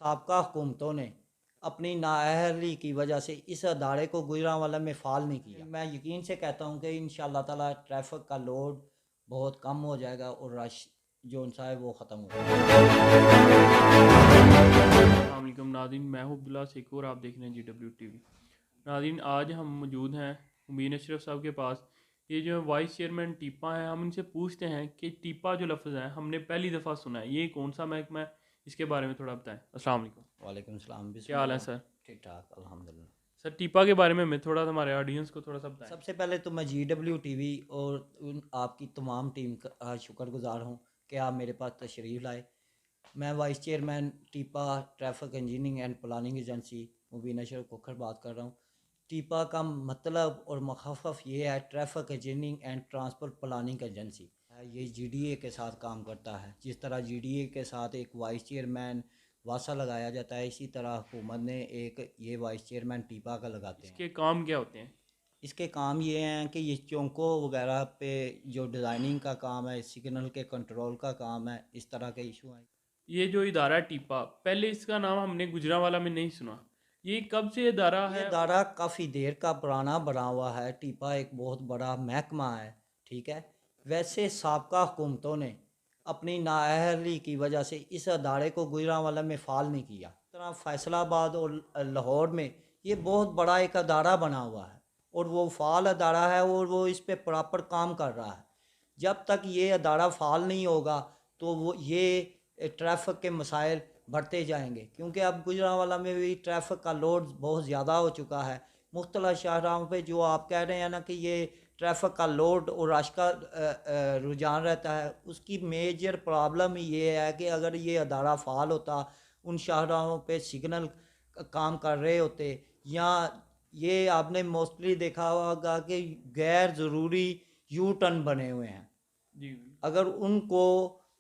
سابقہ حکومتوں نے اپنی نااہلی کی وجہ سے اس ادارے کو گجرانوالہ میں فعال نہیں کیا۔ میں یقین سے کہتا ہوں کہ انشاءاللہ تعالی ٹریفک کا لوڈ بہت کم ہو جائے گا اور رش جو ان ہے وہ ختم ہو جائے گا۔ السلام علیکم ناظرین، میں ہوں عبداللہ سیکو اور آپ دیکھ رہے ہیں جی ڈبلیو ٹی وی۔ ناظرین، آج ہم موجود ہیں مبین اشرف صاحب کے پاس۔ یہ جو وائس چیئرمین ٹیپا ہیں، ہم ان سے پوچھتے ہیں کہ ٹیپا جو لفظ ہے ہم نے پہلی دفعہ سنا ہے، یہ کون سا محکمہ ہے، اس کے بارے میں تھوڑا بتائیں۔ السلام علیکم۔ وعلیکم السلام، بسم کیا حال ہے اللہ۔ سر؟ ٹھیک ٹھاک الحمدللہ۔ سر ٹیپا کے بارے میں تھوڑا سا ہمارے آڈینس کو تھوڑا سا بتائیں۔ سب سے پہلے تو میں جی ڈبلیو ٹی وی اور آپ کی تمام ٹیم کا شکر گزار ہوں کہ آپ میرے پاس تشریف لائے۔ میں vice chairman TEPA traffic engineering and planning agency Mubeen Ashraf Khokhar بات کر رہا ہوں۔ ٹیپا کا مطلب اور مخفف یہ ہے traffic engineering and transport planning agency. یہ جی ڈی اے کے ساتھ کام کرتا ہے، جس طرح جی ڈی اے کے ساتھ ایک وائس چیئرمین واسا لگایا جاتا ہے، اسی طرح حکومت نے ایک یہ وائس چیئرمین ٹیپا کا لگاتے ہیں۔ اس کے کام کیا ہوتے ہیں؟ اس کے کام یہ ہیں کہ یہ چونکوں وغیرہ پہ جو ڈیزائننگ کا کام ہے، سگنل کے کنٹرول کا کام ہے، اس طرح کے ایشو ہیں۔ یہ جو ادارہ ہے ٹیپا، پہلے اس کا نام ہم نے گجرانوالہ میں نہیں سنا، یہ کب سے ادارہ یہ ہے؟ ادارہ کافی دیر کا پرانا بنا ہوا ہے۔ ٹیپا ایک بہت بڑا محکمہ ہے، ٹھیک ہے۔ ویسے سابقہ حکومتوں نے اپنی نااہلی کی وجہ سے اس ادارے کو گجرانوالہ میں فعال نہیں کیا۔ اس طرح فیصل آباد اور لاہور میں یہ بہت بڑا ایک ادارہ بنا ہوا ہے اور وہ فعال ادارہ ہے اور وہ اس پہ پراپر کام کر رہا ہے۔ جب تک یہ ادارہ فعال نہیں ہوگا تو وہ یہ ٹریفک کے مسائل بڑھتے جائیں گے، کیونکہ اب گجرانوالہ میں بھی ٹریفک کا لوڈ بہت زیادہ ہو چکا ہے۔ مختلف شاہراہوں پہ جو آپ کہہ رہے ہیں نا کہ یہ ٹریفک کا لوڈ اور رش کا رجحان رہتا ہے، اس کی میجر پرابلم یہ ہے کہ اگر یہ ادارہ فعال ہوتا، ان شاہراہوں پہ سگنل کام کر رہے ہوتے، یا یہ آپ نے موسٹلی دیکھا ہوگا کہ غیر ضروری یو ٹرن بنے ہوئے ہیں، جی اگر ان کو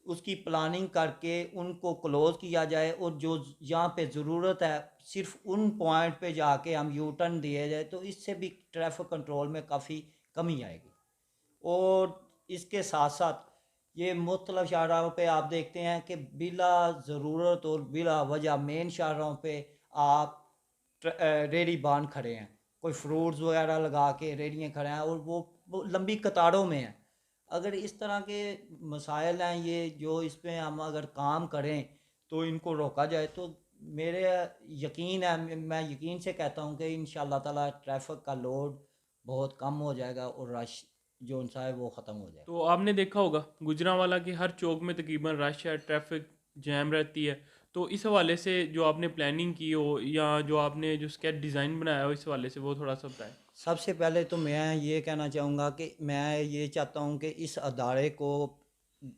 اس کی پلاننگ کر کے ان کو کلوز کیا جائے اور جو یہاں پہ ضرورت ہے صرف ان پوائنٹ پہ جا کے ہم یو ٹرن دیے جائے تو اس سے بھی ٹریفک کنٹرول میں کافی کمی آئے گی۔ اور اس کے ساتھ ساتھ یہ مختلف شاہراہوں پہ آپ دیکھتے ہیں کہ بلا ضرورت اور بلا وجہ مین شاہراہوں پہ آپ ریڑھی باندھ کھڑے ہیں، کوئی فروٹس وغیرہ لگا کے ریڑھیاں کھڑے ہیں اور وہ لمبی قطاروں میں ہیں۔ اگر اس طرح کے مسائل ہیں یہ جو اس پہ ہم اگر کام کریں تو ان کو روکا جائے تو میرے یقین ہے، میں یقین سے کہتا ہوں کہ انشاءاللہ تعالی ٹریفک کا لوڈ بہت کم ہو جائے گا اور رش جو ان ہے وہ ختم ہو جائے گا۔ تو آپ نے دیکھا ہوگا گجرانوالہ کے ہر چوک میں تقریباً رش ہے، ٹریفک جیم رہتی ہے، تو اس حوالے سے جو آپ نے پلاننگ کی ہو یا جو آپ نے جو اسکیچ ڈیزائن بنایا ہو اس حوالے سے وہ تھوڑا سا بتائیں۔ سب سے پہلے تو میں یہ کہنا چاہوں گا کہ میں یہ چاہتا ہوں کہ اس ادارے کو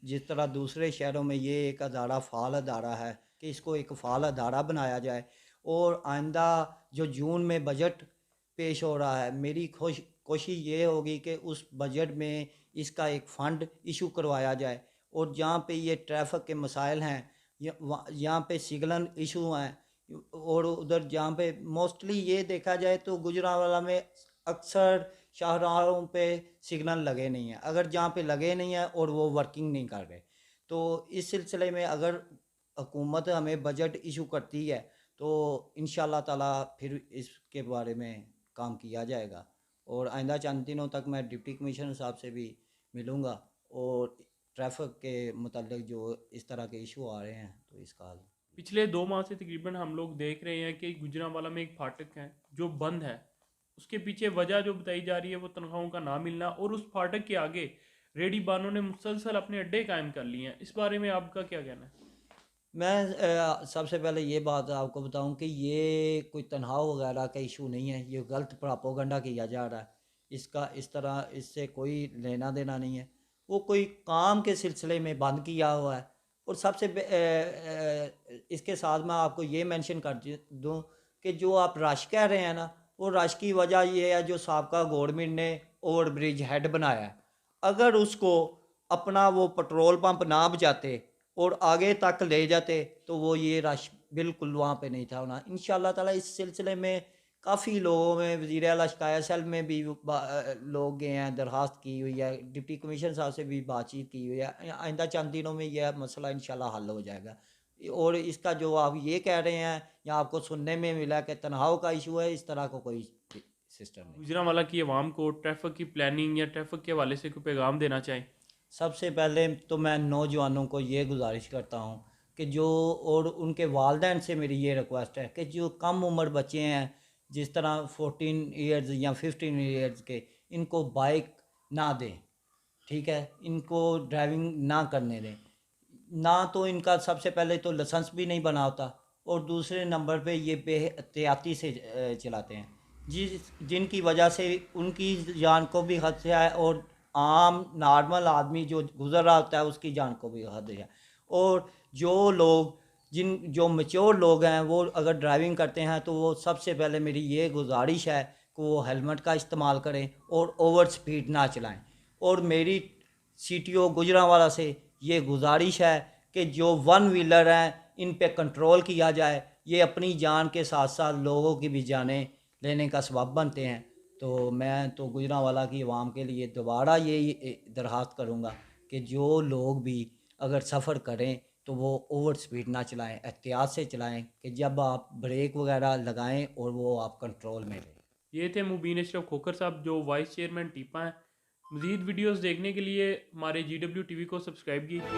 جس طرح دوسرے شہروں میں یہ ایک ادارہ فعال ادارہ ہے کہ اس کو ایک فعال ادارہ بنایا جائے، اور آئندہ جو جون میں بجٹ پیش ہو رہا ہے میری کوشش یہ ہوگی کہ اس بجٹ میں اس کا ایک فنڈ ایشو کروایا جائے، اور جہاں پہ یہ ٹریفک کے مسائل ہیں، یہاں پہ سگنل ایشو ہیں، اور ادھر جہاں پہ موسٹلی یہ دیکھا جائے تو گجرانوالہ میں اکثر شاہراہوں پہ سگنل لگے نہیں ہیں، اگر جہاں پہ لگے نہیں ہیں اور وہ ورکنگ نہیں کر رہے، تو اس سلسلے میں اگر حکومت ہمیں بجٹ ایشو کرتی ہے تو انشاءاللہ تعالی پھر اس کے بارے میں کام کیا جائے گا۔ اور آئندہ چند دنوں تک میں ڈپٹی کمشنر صاحب سے بھی ملوں گا اور ٹریفک کے متعلق جو اس طرح کے ایشو آ رہے ہیں تو اس کا حل۔ پچھلے 2 ماہ سے تقریباً ہم لوگ دیکھ رہے ہیں کہ گجرانوالہ میں ایک پھاٹک ہے جو بند ہے، اس کے پیچھے وجہ جو بتائی جا رہی ہے وہ تنخواہوں کا نہ ملنا، اور اس پھاٹک کے آگے ریڈی بانوں نے مسلسل اپنے اڈے قائم کر لیے ہیں، اس بارے میں آپ کا کیا کہنا ہے؟ میں سب سے پہلے یہ بات آپ کو بتاؤں کہ یہ کوئی تنہا وغیرہ کا ایشو نہیں ہے، یہ غلط پراپوگنڈا کیا جا رہا ہے، اس کا اس طرح اس سے کوئی لینا دینا نہیں ہے، وہ کوئی کام کے سلسلے میں بند کیا ہوا ہے۔ اور سب سے اس کے ساتھ میں آپ کو یہ مینشن کر دوں کہ جو آپ رش کہہ رہے ہیں نا، وہ رش کی وجہ یہ ہے جو سابقہ گورنمنٹ نے اوور برج ہیڈ بنایا ہے، اگر اس کو اپنا وہ پٹرول پمپ نہ بچاتے اور آگے تک لے جاتے تو وہ یہ رش بالکل وہاں پہ نہیں تھا ہونا۔ انشاءاللہ تعالی اس سلسلے میں کافی لوگوں میں وزیر اعلیٰ شکایت سیل میں بھی لوگ گئے ہیں، درخواست کی ہوئی ہے، ڈپٹی کمشنر صاحب سے بھی بات چیت کی ہوئی ہے، آئندہ چند دنوں میں یہ مسئلہ انشاءاللہ حل ہو جائے گا۔ اور اس کا جو آپ یہ کہہ رہے ہیں یا آپ کو سننے میں ملا کہ تنہاؤ کا ایشو ہے، اس طرح کا کوئی سسٹم نہیں۔ گجرانوالہ کی عوام کو ٹریفک کی پلاننگ یا ٹریفک کے حوالے سے کوئی پیغام دینا چاہیں؟ سب سے پہلے تو میں نوجوانوں کو یہ گزارش کرتا ہوں کہ جو، اور ان کے والدین سے میری یہ ریکویسٹ ہے کہ جو کم عمر بچے ہیں جس طرح 14 ایئرز یا 15 ایئرز کے، ان کو بائک نہ دیں، ٹھیک ہے، ان کو ڈرائیونگ نہ کرنے دیں، نہ تو ان کا سب سے پہلے تو لائسنس بھی نہیں بنا ہوتا، اور دوسرے نمبر پہ یہ بے احتیاطی سے چلاتے ہیں، جن کی وجہ سے ان کی جان کو بھی خدشہ ہے، اور عام نارمل آدمی جو گزر رہا ہوتا ہے اس کی جان کو بھی خدشہ ہے۔ اور جو لوگ جو میچور لوگ ہیں وہ اگر ڈرائیونگ کرتے ہیں تو وہ سب سے پہلے میری یہ گزارش ہے کہ وہ ہیلمٹ کا استعمال کریں اور اوور سپیڈ نہ چلائیں۔ اور میری سی ٹی او گجرانوالہ سے یہ گزارش ہے کہ جو ون ویلر ہیں ان پہ کنٹرول کیا جائے، یہ اپنی جان کے ساتھ ساتھ لوگوں کی بھی جانیں لینے کا سبب بنتے ہیں۔ تو میں تو گجرانوالہ کی عوام کے لیے دوبارہ یہ درخواست کروں گا کہ جو لوگ بھی اگر سفر کریں تو وہ اوور سپیڈ نہ چلائیں، احتیاط سے چلائیں، کہ جب آپ بریک وغیرہ لگائیں اور وہ آپ کنٹرول میں لیں۔ یہ تھے مبین اشرف کھوکھر صاحب جو وائس چیئرمین ٹیپا ہیں۔ مزید ویڈیوز دیکھنے کے لیے ہمارے GW TV کو سبسکرائب کیجیے۔